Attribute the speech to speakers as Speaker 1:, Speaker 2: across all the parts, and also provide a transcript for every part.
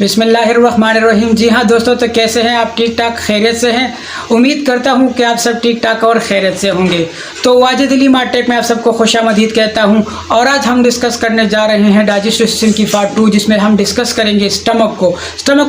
Speaker 1: बिस्मिल्लाहिर्रहमानिर्रहीम। जी हाँ दोस्तों, तो कैसे हैं आप? ठीक ठाक खैरियत से हैं? उम्मीद करता हूँ कि आप सब ठीक ठाक और खैरियत से होंगे। तो वाजिद अली मार्टेक में आप सबको खुशामदीद कहता हूँ। और आज हम डिस्कस करने जा रहे हैं डाइजेस्टिव सिस्टम की पार्ट 2, जिसमें हम डिस्कस करेंगे स्टमक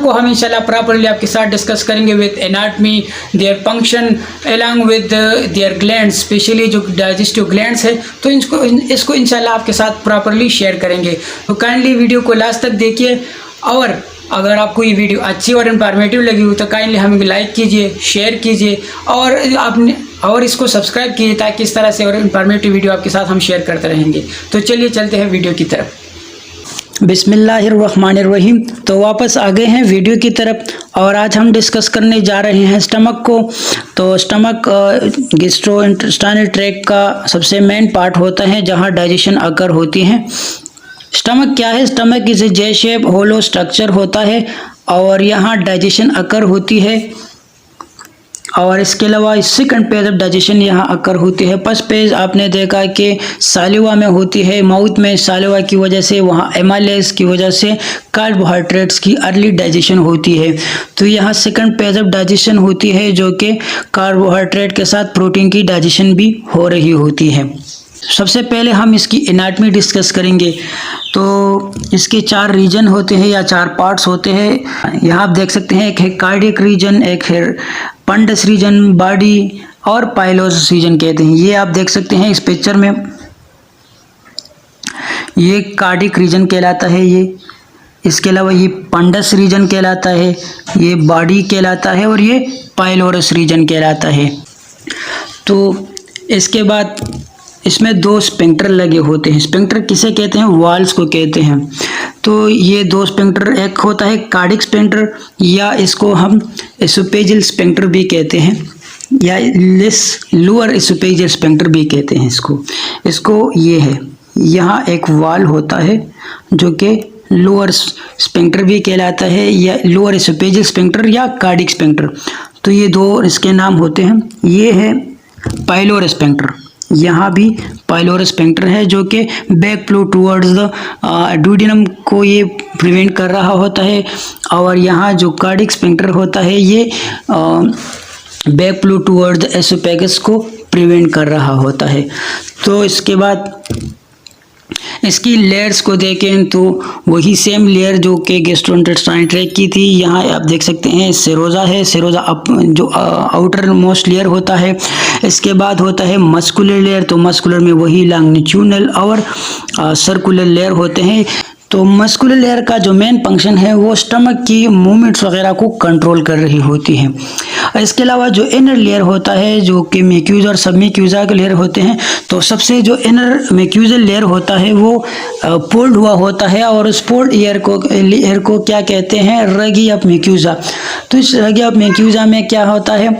Speaker 1: को हम इंशाल्लाह प्रॉपर्ली आपके साथ डिस्कस करेंगे with anatomy, their function along with their glands, specially जो डाइजेस्टिव ग्लैंड्स है, तो इसको इंशाल्लाह आपके साथ प्रॉपर्ली शेयर करेंगे। तो काइंडली वीडियो को लास्ट तक देखिए, और अगर आपको ये वीडियो अच्छी और इन्फॉर्मेटिव लगी हो तो काइंडली हमें लाइक कीजिए, शेयर कीजिए और इसको सब्सक्राइब कीजिए, ताकि इस तरह से और इन्फॉर्मेटिव वीडियो आपके साथ हम शेयर करते रहेंगे। तो चलिए चलते हैं वीडियो की तरफ। बिस्मिल्लाहिर्रहमानिर्रहीम। तो वापस आ गए हैं वीडियो की तरफ, और आज हम डिस्कस करने जा रहे हैं स्टमक को। तो स्टमक गैस्ट्रोइंटेस्टाइनल ट्रैक्ट का सबसे मेन पार्ट होता है, जहां डाइजेशन अकर होती है। स्टमक क्या है? Stomach is a J shape hollow structure होता है, और यहाँ डाइजेशन अकर होती है। और इसके अलावा सेकंड पेज ऑफ डाइजेशन यहाँ अकर होती है। फर्स्ट पेज आपने देखा कि सालिवा में होती है, माउथ में सालिवा की वजह से, वहाँ एमाइलेज की वजह से कार्बोहाइड्रेट्स की अर्ली डाइजेशन होती है। तो यहाँ सेकंड पेज ऑफ डाइजेशन होती है, जो कि कार्बोहाइड्रेट के साथ प्रोटीन की डाइजेशन भी हो रही होती है। सबसे पहले हम इसकी एनाटमी डिस्कस करेंगे। तो इसके 4 रीजन होते हैं या 4 पार्ट्स होते हैं। यहाँ आप देख सकते हैं, एक है कार्डियक रीजन, एक है पंडस रीजन, बॉडी और पाइलोस रीजन कहते हैं। ये आप देख सकते हैं इस पिक्चर में, ये कार्डियक रीजन कहलाता है ये। इसके अलावा ये पंडस रीजन कहलाता है, ये बॉडी कहलाता है, और ये पाइलोरस रीजन कहलाता है। तो इसके बाद इसमें 2 स्फिंक्टर लगे होते हैं। स्फिंक्टर किसे कहते हैं? वाल्स को कहते हैं। तो ये 2 स्फिंक्टर, एक होता है कार्डिक स्फिंक्टर, या इसको हम एसोफेजियल स्फिंक्टर भी कहते हैं, या लोअर एसोफेजियल स्फिंक्टर भी कहते हैं इसको ये है, यहाँ एक वाल होता है जो कि लोअर स्फिंक्टर भी कहलाता है, या लोअर एसोफेजियल स्फिंक्टर या कार्डिक स्फिंक्टर। तो ये 2 इसके नाम होते हैं। ये है पाइलोरस स्फिंक्टर, यहाँ भी पाइलोरस स्फिंक्टर है, जो कि back flow towards the duodenum को ये प्रिवेंट कर रहा होता है। और यहाँ जो कार्डिक स्फिंक्टर होता है, ये back flow towards the oesophagus को प्रिवेंट कर रहा होता है। तो इसके बाद इसकी लेयर्स को देखें तो वही सेम लेयर जो कि गैस्ट्रोइंटेस्टाइनल ट्रैक्ट की थी। यहाँ आप देख सकते हैं सेरोजा है, सेरोजा अप जो आउटर मोस्ट लेयर होता है। इसके बाद होता है मस्कुलर लेयर, तो मस्कुलर में वही लॉन्गिट्यूडनल और सर्कुलर लेयर होते हैं। तो मस्कुलर लेयर का जो मेन फंक्शन है वो स्टमक की मूवमेंट्स वगैरह को कंट्रोल कर रही होती है। इसके अलावा जो इनर लेयर होता है, जो कि म्यूकोसा और सब म्यूकोसा के लेयर होते हैं, तो सबसे जो इनर म्यूकोसल लेयर होता है वो फोल्ड हुआ होता है, और उस फोल्ड लेयर को क्या कहते हैं? रगी ऑफ म्यूकोसा। तो इस रगी ऑफ म्यूकोसा में क्या होता है?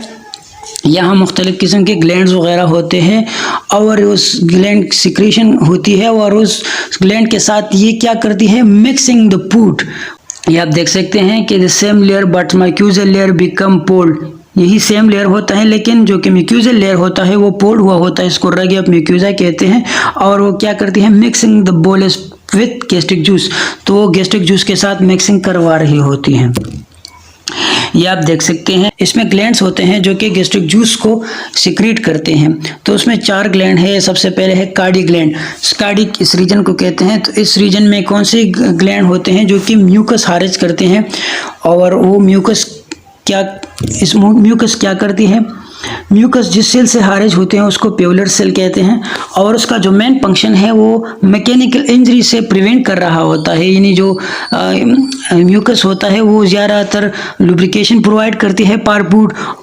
Speaker 1: यहाँ मुख्तलिफ़ किस्म के ग्लैंड्स वगैरह होते हैं, और उस ग्लैंड सिक्रीशन होती है, और उस ग्लैंड के साथ ये क्या करती है? Mixing the food. ये आप देख सकते हैं कि the same layer but mucosal layer become polled. यही सेम लेयर होता है, लेकिन जो कि म्यूकोसल लेयर होता है वो पोल्ड हुआ होता है। इसको रगी ऑफ म्यूकोसा कहते हैं। और वो क्या करती है? Mixing the bolus with gastric juice. तो वो गैस्ट्रिक जूस के साथ मिक्सिंग करवा रही होती हैं। ये आप देख सकते हैं, इसमें ग्लैंड्स होते हैं जो कि गैस्ट्रिक जूस को सिक्रीट करते हैं। तो उसमें 4 ग्लैंड है। सबसे पहले है कार्डिक ग्लैंड। कार्डिक इस रीजन को कहते हैं। तो इस रीजन में कौन से ग्लैंड होते हैं जो कि म्यूकस खारिज करते हैं, और वो म्यूकस क्या करती है? म्यूकस जिस सेल से खारिज होते हैं उसको प्यूलर सेल कहते हैं, और उसका जो मेन फंक्शन है वो मैकेनिकल इंजरी से प्रिवेंट कर रहा होता है। यानी जो म्यूकस होता है वो ज़्यादातर लुब्रिकेशन प्रोवाइड करती है पार्ट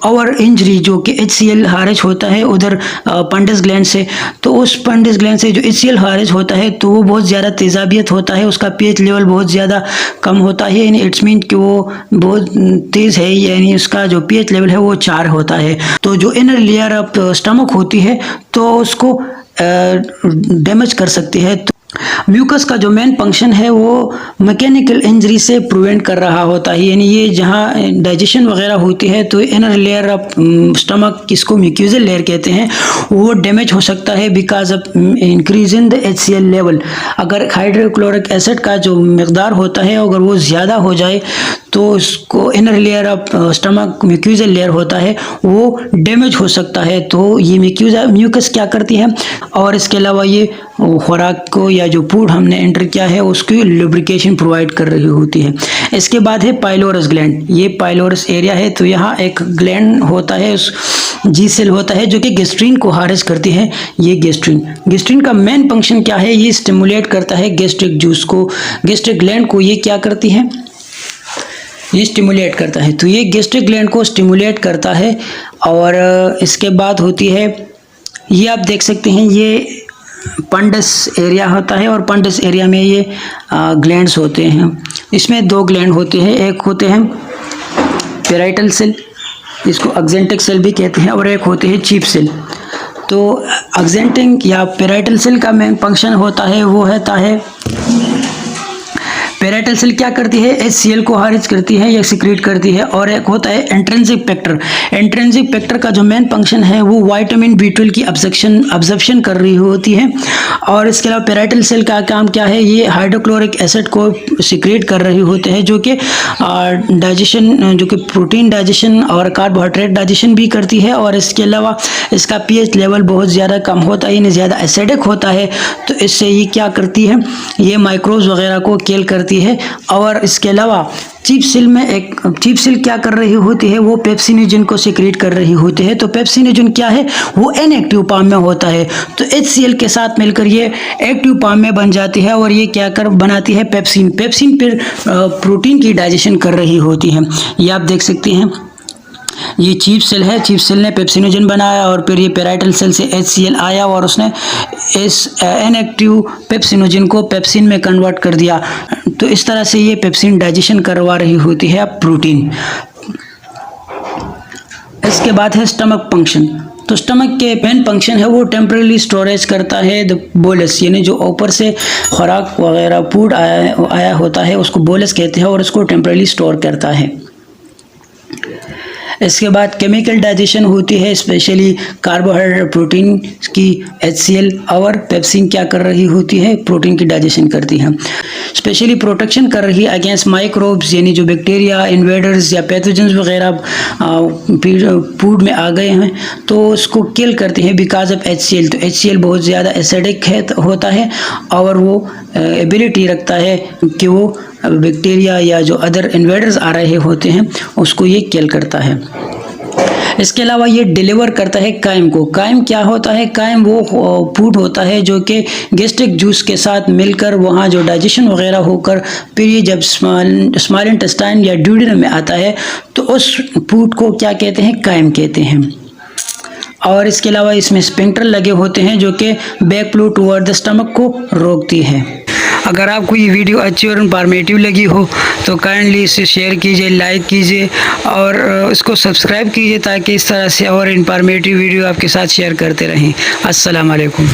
Speaker 1: और इंजरी जो कि HCl खारिज होता है उधर पंडस ग्लैंड से। तो उस पंडस ग्लैंड से जो HCl खारिज होता है तो वो बहुत ज़्यादा तेज़ाबियत होता है, उसका pH लेवल बहुत ज़्यादा कम होता है, यानी इट्स मीन कि वो बहुत तेज़ है, यानी उसका जो pH लेवल है वो 4 होता है। तो जो इनर लेयर ऑफ स्टमक होती है तो उसको डैमेज कर सकती है। म्यूकस का जो मेन फंक्शन है वो मैकेनिकल इंजरी से प्रिवेंट कर रहा होता है, यानी ये जहाँ डाइजेशन वगैरह होती है तो इनर लेयर ऑफ स्टमक, किसको म्यूक्यूजल लेयर कहते हैं, वो डैमेज हो सकता है because of increase in the HCl level. अगर हाइड्रोक्लोरिक एसिड का जो मकदार होता है अगर वो ज़्यादा हो जाए तो उसको inner layer of stomach mucosal layer होता है वो डैमेज हो सकता है। तो ये म्यूकस क्या करती है, और इसके अलावा ये खुराक को या जो फूड हमने एंटर किया है उसकी लुब्रिकेशन प्रोवाइड कर रही होती है। इसके बाद है पाइलोरस ग्लैंड। ये पाइलोरस एरिया है, तो यहाँ एक ग्लैंड होता है, उस जी सेल होता है जो कि गैस्ट्रीन को हार्वेस्ट करती है। ये गैस्ट्रीन का मेन फंक्शन क्या है, ये स्टिमुलेट करता है गैस्ट्रिक जूस को, गैस्ट्रिक ग्लैंड को। ये क्या करती है, ये स्टिमुलेट करता है। तो ये गैस्ट्रिक ग्लैंड को स्टिमुलेट करता है। और इसके बाद होती है, ये आप देख सकते हैं, ये पंडस एरिया होता है और पंडस एरिया में ये ग्लैंड्स होते हैं। इसमें दो ग्लैंड होते हैं, एक होते हैं पेराइटल सेल, इसको एक्जेंटिक सेल भी कहते हैं, और एक होते हैं चीफ सेल। तो एक्जेंटिक या पेराइटल सेल का मेन फंक्शन होता है वो होता है, पेराइटल सेल क्या करती है, HCl को खारिज करती है या सिक्रीट करती है। और एक होता है एंट्रेंसिक फैक्टर। एंट्रेंसिक फैक्टर का जो मेन फंक्शन है वो विटामिन B12 की अब्जॉर्प्शन कर रही होती है। और इसके अलावा पेराइटल सेल का काम क्या है, ये हाइड्रोक्लोरिक एसिड को सिक्रीट कर रही होते हैं जो कि डाइजेशन, जो कि प्रोटीन डाइजेशन और कार्बोहाइड्रेट डाइजेशन भी करती है। और इसके अलावा इसका pH लेवल बहुत ज़्यादा कम होता है, यानी ज़्यादा एसिडिक होता है, तो इससे ये क्या करती है, ये माइक्रोब्स वगैरह को किल करती है। और इसके अलावा चीफ सेल क्या कर रही होती है, वो पेप्सिनोजन को सिक्रीट कर रही होती है। तो पेप्सिनोजन क्या है, वो इनएक्टिव फॉर्म में होता है, तो HCl के साथ मिलकर ये एक्टिव फॉर्म में बन जाती है और ये क्या कर बनाती है, पेप्सिन फिर प्रोटीन की डाइजेशन कर रही होती है। ये आप देख सकते हैं, ये चीफ सेल है, चीफ सेल ने पेप्सिनोजन बनाया और फिर ये पेराइटल सेल से HCl आया और उसने इस इनएक्टिव पेप्सिनोजन को पेप्सिन में कन्वर्ट कर दिया। तो इस तरह से ये पेप्सिन डाइजेशन करवा रही होती है प्रोटीन। इसके बाद है स्टमक फंक्शन। तो स्टमक के मेन फंक्शन है वो टेम्परेरी स्टोरेज करता है द बोलस, यानी जो ऊपर से खुराक वगैरह फूड आया होता है उसको बोलस कहते हैं और उसको टेम्परेरी स्टोर करता है। इसके बाद केमिकल डाइजेशन होती है, स्पेशली कार्बोहाइड्रेट प्रोटीन की HCl और पेप्सिन क्या कर रही होती है, प्रोटीन की डाइजेशन करती है। स्पेशली प्रोटेक्शन कर रही है अगेंस्ट माइक्रोब्स, यानी जो बैक्टीरिया, इन्वेडर्स या पैथोजेंस वगैरह फूड में आ गए हैं तो उसको किल करती है बिकॉज ऑफ HCl। तो HCl बहुत ज़्यादा एसिडिक होता है और वो एबिलिटी रखता है कि वो बैक्टीरिया या जो अदर इन्वेडर्स आ रहे होते हैं उसको ये किल करता है। इसके अलावा ये डिलीवर करता है काइम को। काइम क्या होता है, काइम वो फूड होता है जो कि गैस्ट्रिक जूस के साथ मिलकर वहाँ जो डाइजेशन वगैरह होकर फिर ये जब स्मॉल इंटेस्टाइन या ड्यूडेनम में आता है तो उस फूड को क्या कहते हैं, काइम कहते हैं। और इसके अलावा इसमें स्पिंक्टर लगे होते हैं जो कि back flow toward the stomach को रोकती है। अगर आपको ये वीडियो अच्छी और इंफॉर्मेटिव लगी हो तो काइंडली इसे शेयर कीजिए, लाइक कीजिए और इसको सब्सक्राइब कीजिए ताकि इस तरह से और इंफॉर्मेटिव वीडियो आपके साथ शेयर करते रहें। अस्सलाम वालेकुम।